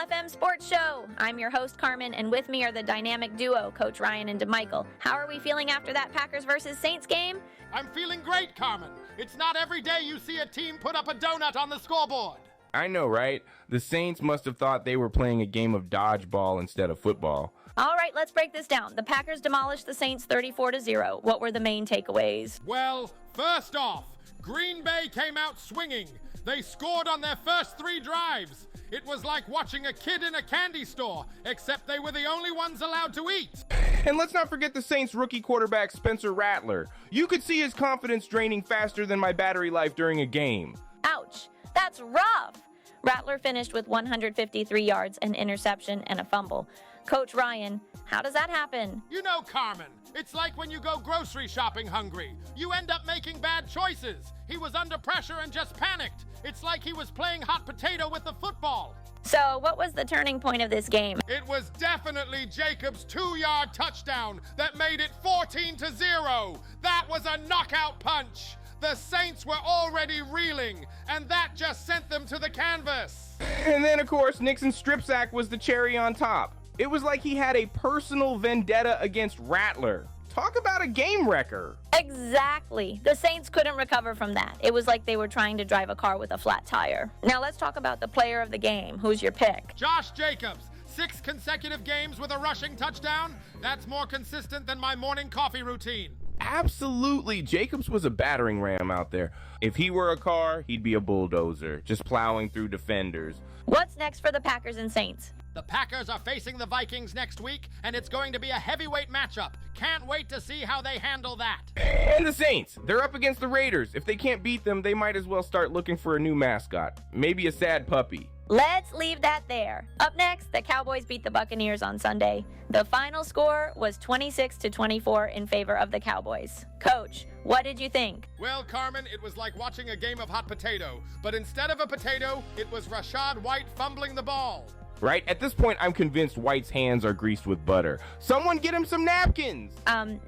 LFM Sports Show. I'm your host, Carmen, and with me are the dynamic duo, Coach Ryan and DeMichael. How are we feeling after that Packers versus Saints game? I'm feeling great, Carmen. It's not every day you see a team put up a donut on the scoreboard. I know, right? The Saints must have thought they were playing a game of dodgeball instead of football. All right, let's break this down. The Packers demolished the Saints 34-0. What were the main takeaways? Well, first off, Green Bay came out swinging. They scored on their first 3 drives. It was like watching a kid in a candy store, except they were the only ones allowed to eat. And let's not forget the Saints rookie quarterback Spencer Rattler. You could see his confidence draining faster than my battery life during a game. Ouch, that's rough. Rattler finished with 153 yards, an interception, and a fumble. Coach Ryan, how does that happen? You know, Carmen, it's like when you go grocery shopping hungry. You end up making bad choices. He was under pressure and just panicked. It's like he was playing hot potato with the football. So, what was the turning point of this game? It was definitely Jacobs' 2-yard touchdown that made it 14-0. That was a knockout punch. The Saints were already reeling, and that just sent them to the canvas. And then, of course, Nixon's strip sack was the cherry on top. It was like he had a personal vendetta against Rattler. Talk about a game wrecker. Exactly. The Saints couldn't recover from that. It was like they were trying to drive a car with a flat tire. Now let's talk about the player of the game. Who's your pick? Josh Jacobs. 6 consecutive games with a rushing touchdown. That's more consistent than my morning coffee routine. Absolutely. Jacobs was a battering ram out there. If he were a car, he'd be a bulldozer, just plowing through defenders. What's next for the Packers and Saints? The Packers are facing the Vikings next week, and it's going to be a heavyweight matchup. Can't wait to see how they handle that. And the Saints, they're up against the Raiders. If they can't beat them, they might as well start looking for a new mascot. Maybe a sad puppy. Let's leave that there. Up next, the Cowboys beat the Buccaneers on Sunday. The final score was 26-24 in favor of the Cowboys. Coach, what did you think? Well, Carmen, it was like watching a game of hot potato. But instead of a potato, it was Rashad White fumbling the ball. Right? At this point, I'm convinced White's hands are greased with butter. Someone get him some napkins!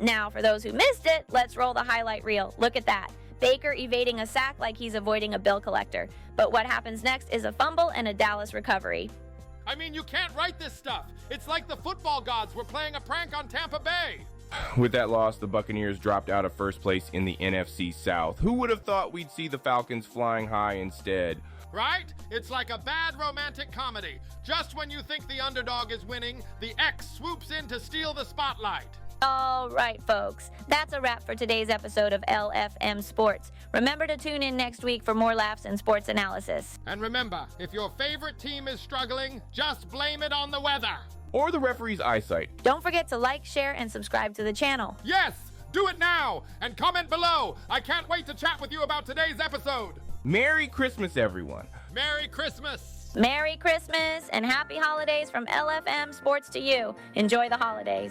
Now, for those who missed it, let's roll the highlight reel. Look at that. Baker evading a sack like he's avoiding a bill collector. But what happens next is a fumble and a Dallas recovery. I mean, you can't write this stuff. It's like the football gods were playing a prank on Tampa Bay. With that loss, the Buccaneers dropped out of first place in the NFC South. Who would have thought we'd see the Falcons flying high instead? Right? It's like a bad romantic comedy. Just when you think the underdog is winning, the X swoops in to steal the spotlight. All right, folks. That's a wrap for today's episode of LFM Sports. Remember to tune in next week for more laughs and sports analysis. And remember, if your favorite team is struggling, just blame it on the weather. Or the referee's eyesight. Don't forget to like, share, and subscribe to the channel. Yes! Do it now! And comment below! I can't wait to chat with you about today's episode! Merry Christmas, everyone. Merry Christmas! Merry Christmas and happy holidays from LFM Sports to you. Enjoy the holidays.